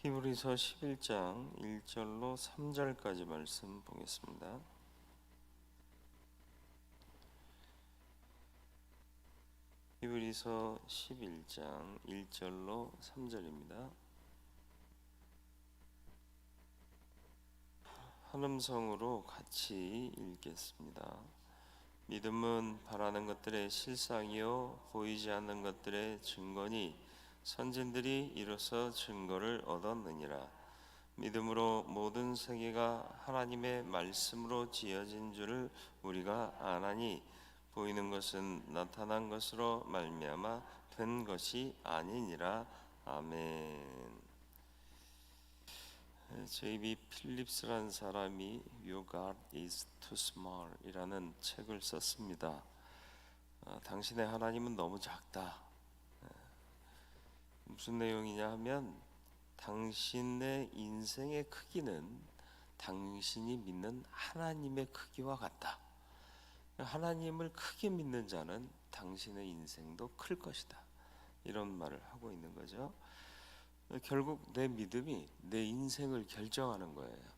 히브리서 11장 1절로 3절까지 말씀 보겠습니다. 히브리서 11장 1절로 3절입니다. 한 음성으로 같이 읽겠습니다. 믿음은 바라는 것들의 실상이요 보이지 않는 것들의 증거니 선진들이 이로써 증거를 얻었느니라. 믿음으로 모든 세계가 하나님의 말씀으로 지어진 줄을 우리가 아나니 보이는 것은 나타난 것으로 말미암아 된 것이 아니니라. 아멘. 제이비 필립스라는 사람이 Your God is too small 이라는 책을 썼습니다. 당신의 하나님은 너무 작다. 무슨 내용이냐 하면 당신의 인생의 크기는 당신이 믿는 하나님의 크기와 같다. 하나님을 크게 믿는 자는 당신의 인생도 클 것이다. 이런 말을 하고 있는 거죠. 결국 내 믿음이 내 인생을 결정하는 거예요.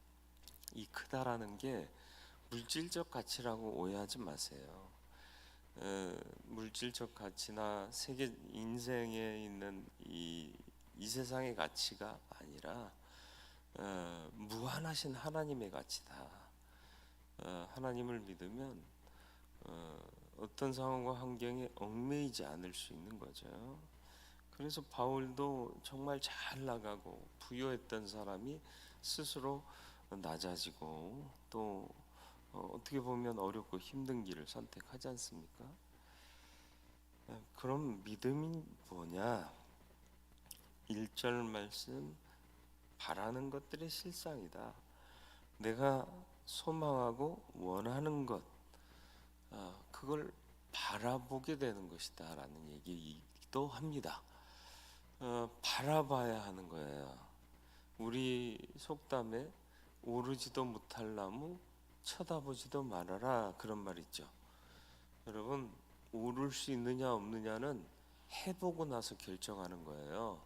이 크다라는 게 물질적 가치라고 오해하지 마세요. 물질적 가치나 세계 인생에 있는 이 세상의 가치가 아니라 무한하신 하나님의 가치다. 하나님을 믿으면 어떤 상황과 환경에 얽매이지 않을 수 있는 거죠. 그래서 바울도 정말 잘 나가고 부유했던 사람이 스스로 낮아지고 또 어떻게 보면 어렵고 힘든 길을 선택하지 않습니까? 그럼 믿음이 뭐냐? 1절 말씀, 바라는 것들의 실상이다. 내가 소망하고 원하는 것, 그걸 바라보게 되는 것이다 라는 얘기도 합니다. 바라봐야 하는 거예요. 우리 속담에 오르지도 못할 나무 쳐다보지도 말아라, 그런 말 있죠. 여러분, 오를 수 있느냐 없느냐는 해보고 나서 결정하는 거예요.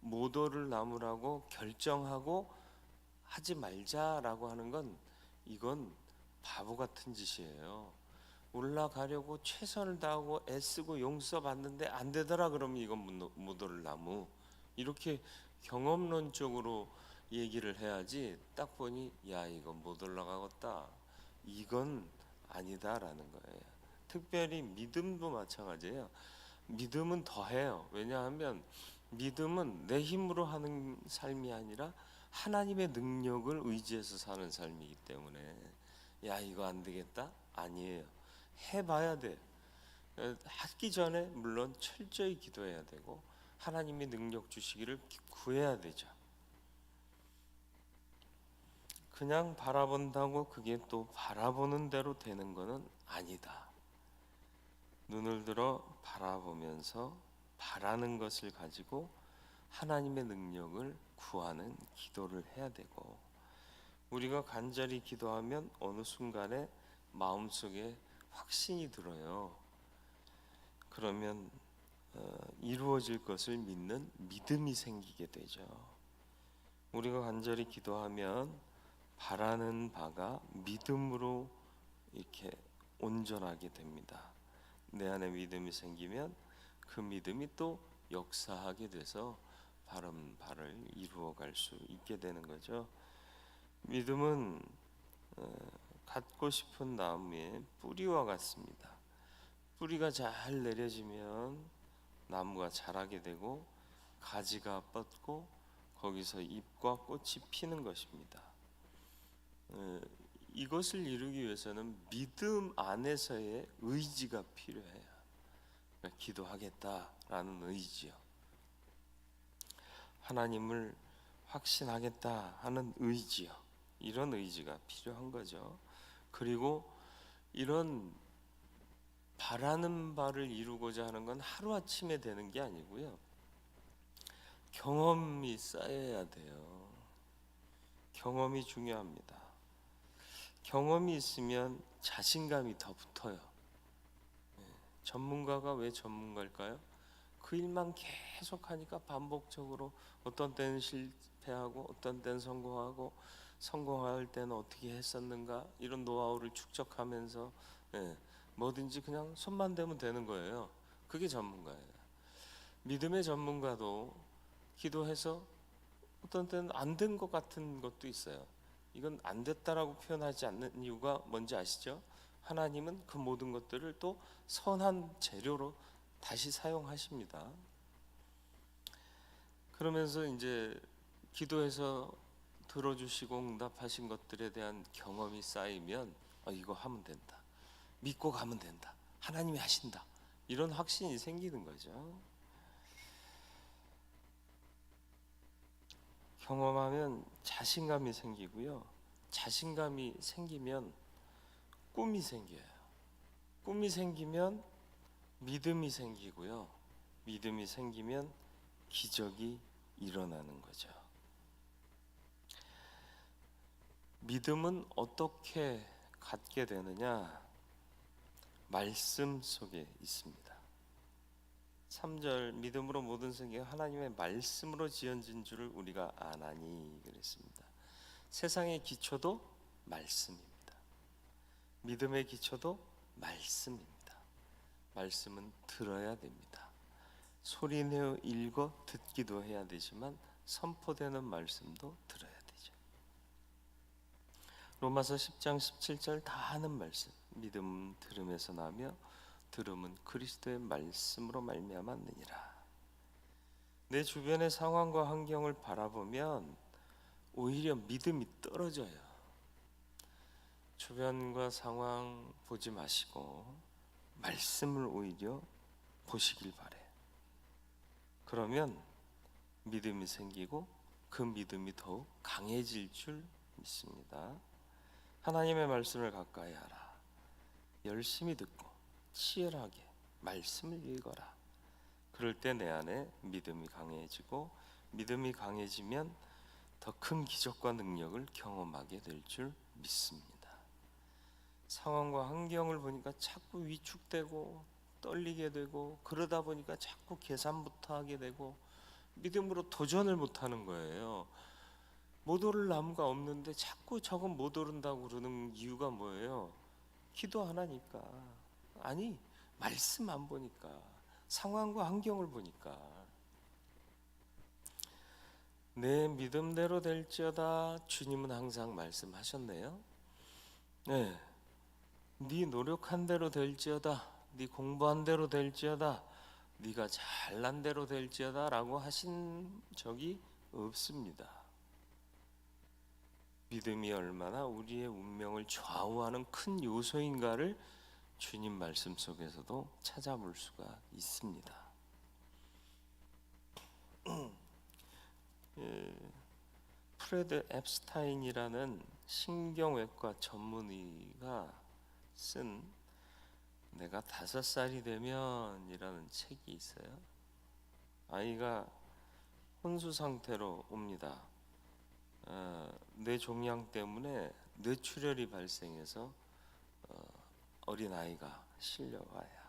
못 오를 나무라고 결정하고 하지 말자라고 하는 건 이건 바보 같은 짓이에요. 올라가려고 최선을 다하고 애쓰고 용서 받는데 안 되더라 그러면 이건 못 오를 나무, 이렇게 경험론적으로 얘기를 해야지. 딱 보니 야 이건 못 올라가겠다, 이건 아니다라는 거예요. 특별히 믿음도 마찬가지예요. 믿음은 더해요. 왜냐하면 믿음은 내 힘으로 하는 삶이 아니라 하나님의 능력을 의지해서 사는 삶이기 때문에 야 이거 안 되겠다? 아니에요. 해봐야 돼. 하기 전에 물론 철저히 기도해야 되고 하나님의 능력 주시기를 구해야 되죠. 그냥 바라본다고 그게 또 바라보는 대로 되는 것은 아니다. 눈을 들어 바라보면서 바라는 것을 가지고 하나님의 능력을 구하는 기도를 해야 되고, 우리가 간절히 기도하면 어느 순간에 마음속에 확신이 들어요. 그러면 이루어질 것을 믿는 믿음이 생기게 되죠. 우리가 간절히 기도하면 바라는 바가 믿음으로 이렇게 온전하게 됩니다. 내 안에 믿음이 생기면 그 믿음이 또 역사하게 돼서 바른 바를 이루어갈 수 있게 되는 거죠. 믿음은 갖고 싶은 나무의 뿌리와 같습니다. 뿌리가 잘 내려지면 나무가 자라게 되고 가지가 뻗고 거기서 잎과 꽃이 피는 것입니다. 이것을 이루기 위해서는 믿음 안에서의 의지가 필요해요. 그러니까 기도하겠다라는 의지요. 하나님을 확신하겠다 하는 의지요. 이런 의지가 필요한 거죠. 그리고 이런 바라는 바를 이루고자 하는 건 하루아침에 되는 게 아니고요. 경험이 쌓여야 돼요. 경험이 중요합니다. 경험이 있으면 자신감이 더 붙어요. 전문가가 왜 전문가일까요? 그 일만 계속 하니까 반복적으로 어떤 때는 실패하고 어떤 때는 성공하고 성공할 때는 어떻게 했었는가 이런 노하우를 축적하면서 뭐든지 그냥 손만 대면 되는 거예요. 그게 전문가예요. 믿음의 전문가도 기도해서 어떤 때는 안 된 것 같은 것도 있어요. 이건 안 됐다라고 표현하지 않는 이유가 뭔지 아시죠? 하나님은 그 모든 것들을 또 선한 재료로 다시 사용하십니다. 그러면서 이제 기도해서 들어주시고 응답하신 것들에 대한 경험이 쌓이면 이거 하면 된다, 믿고 가면 된다, 하나님이 하신다, 이런 확신이 생기는 거죠. 경험하면 자신감이 생기고요. 자신감이 생기면 꿈이 생겨요. 꿈이 생기면 믿음이 생기고요. 믿음이 생기면 기적이 일어나는 거죠. 믿음은 어떻게 갖게 되느냐? 말씀 속에 있습니다. 3절 믿음으로 모든 성경이 하나님의 말씀으로 지어진 줄을 우리가 아나니 그랬습니다. 세상의 기초도 말씀입니다. 믿음의 기초도 말씀입니다. 말씀은 들어야 됩니다. 소리내어 읽어 듣기도 해야 되지만 선포되는 말씀도 들어야 되죠. 로마서 10장 17절 다 하는 말씀. 믿음은 들음에서 나며 들음은 그리스도의 말씀으로 말미암았느니라. 내 주변의 상황과 환경을 바라보면 오히려 믿음이 떨어져요. 주변과 상황 보지 마시고 말씀을 오히려 보시길 바래요. 그러면 믿음이 생기고 그 믿음이 더욱 강해질 줄 믿습니다. 하나님의 말씀을 가까이 하라. 열심히 듣고 치열하게 말씀을 읽어라. 그럴 때 내 안에 믿음이 강해지고 믿음이 강해지면 더 큰 기적과 능력을 경험하게 될 줄 믿습니다. 상황과 환경을 보니까 자꾸 위축되고 떨리게 되고 그러다 보니까 자꾸 계산부터 하게 되고 믿음으로 도전을 못하는 거예요. 못 오를 나무가 없는데 자꾸 저건 못 오른다고 그러는 이유가 뭐예요? 기도 안 하니까. 아니, 말씀 안 보니까, 상황과 환경을 보니까. 내 믿음대로 될지어다. 주님은 항상 말씀하셨네요. 네 노력한 대로 될지어다. 네 공부한 대로 될지어다. 네가 잘난 대로 될지어다 라고 하신 적이 없습니다. 믿음이 얼마나 우리의 운명을 좌우하는 큰 요소인가를 주님 말씀 속에서도 찾아볼 수가 있습니다. 프레드 앱스타인이라는 신경외과 전문의가 쓴 내가 5살이 되면 이라는 책이 있어요. 아이가 혼수 상태로 옵니다. 뇌종양 때문에 뇌출혈이 발생해서 어린 아이가 실려와요.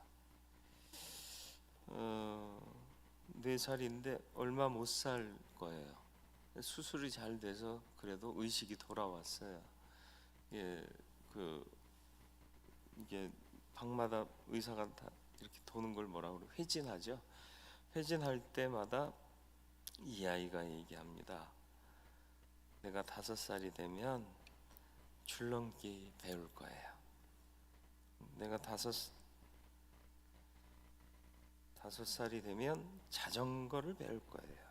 4살인데 얼마 못 살 거예요. 수술이 잘 돼서 그래도 의식이 돌아왔어요. 이게 방마다 의사가 다 이렇게 도는 걸 뭐라고 그래요? 회진하죠. 회진할 때마다 이 아이가 얘기합니다. 내가 5살이 되면 줄넘기 배울 거예요. 내가 5살이 되면 자전거를 배울 거예요.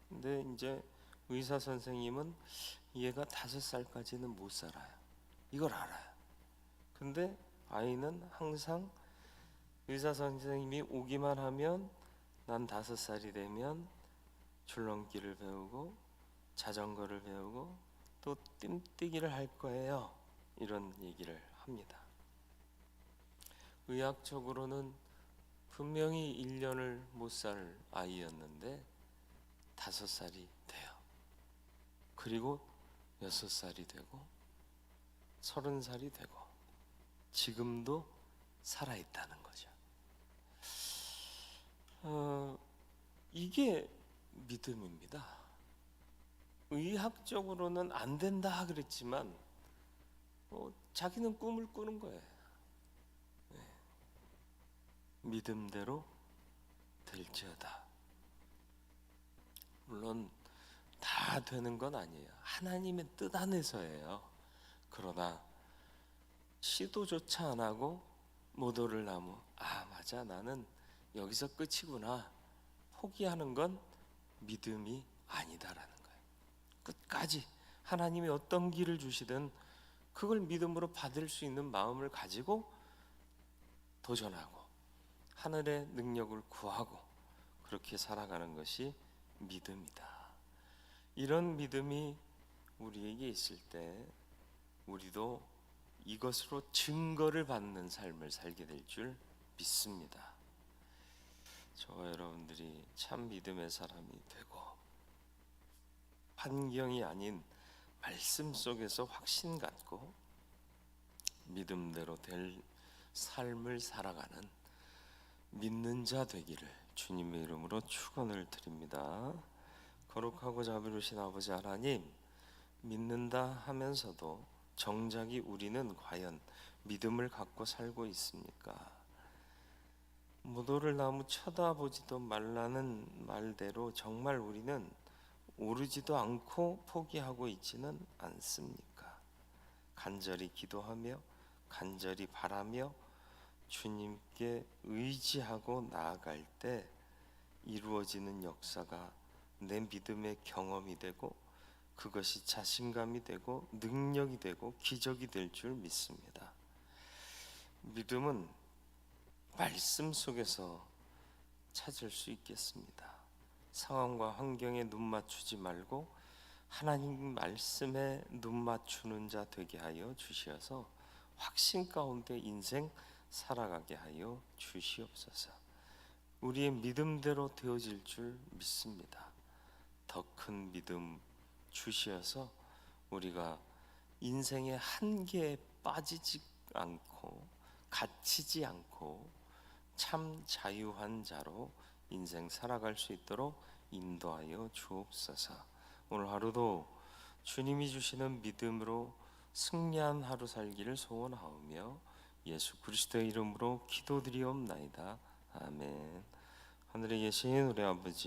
근데 이제 의사 선생님은 얘가 5살까지는 못 살아요. 이걸 알아요. 근데 아이는 항상 의사 선생님이 오기만 하면 난 5살이 되면 줄넘기를 배우고 자전거를 배우고 또 뜀뛰기를 할 거예요. 이런 얘기를 합니다. 의학적으로는 분명히 1년을 못 살 아이였는데 5살이 돼요. 그리고 6살이 되고 30살이 되고 지금도 살아있다는 거죠. 이게 믿음입니다. 의학적으로는 안 된다 그랬지만 자기는 꿈을 꾸는 거예요. 믿음대로 될지어다. 물론 다 되는 건 아니에요. 하나님의 뜻 안에서예요. 그러나 시도조차 안 하고 못 오를 나무, 맞아, 나는 여기서 끝이구나, 포기하는 건 믿음이 아니다라는 거예요. 끝까지 하나님이 어떤 길을 주시든 그걸 믿음으로 받을 수 있는 마음을 가지고 도전하고 하늘의 능력을 구하고 그렇게 살아가는 것이 믿음이다. 이런 믿음이 우리에게 있을 때 우리도 이것으로 증거를 받는 삶을 살게 될 줄 믿습니다. 저와 여러분들이 참 믿음의 사람이 되고 환경이 아닌 말씀 속에서 확신 갖고 믿음대로 될 삶을 살아가는 믿는 자 되기를 주님의 이름으로 축원을 드립니다. 거룩하고 자비로우신 아버지 하나님, 믿는다 하면서도 정작이 우리는 과연 믿음을 갖고 살고 있습니까? 못 오를 나무 쳐다보지도 말라는 말대로 정말 우리는 오르지도 않고 포기하고 있지는 않습니까? 간절히 기도하며 간절히 바라며 주님께 의지하고 나아갈 때 이루어지는 역사가 내 믿음의 경험이 되고 그것이 자신감이 되고 능력이 되고 기적이 될 줄 믿습니다. 믿음은 말씀 속에서 찾을 수 있겠습니다. 상황과 환경에 눈 맞추지 말고 하나님 말씀에 눈 맞추는 자 되게 하여 주시어서 확신 가운데 인생 살아가게 하여 주시옵소서. 우리의 믿음대로 되어질 줄 믿습니다. 더 큰 믿음 주시어서 우리가 인생의 한계에 빠지지 않고 갇히지 않고 참 자유한 자로 인생 살아갈 수 있도록 인도하여 주옵소서. 오늘 하루도 주님이 주시는 믿음으로 승리한 하루 살기를 소원하오며 예수 그리스도의 이름으로 기도드리옵나이다. 아멘. 하늘에 계신 우리 아버지,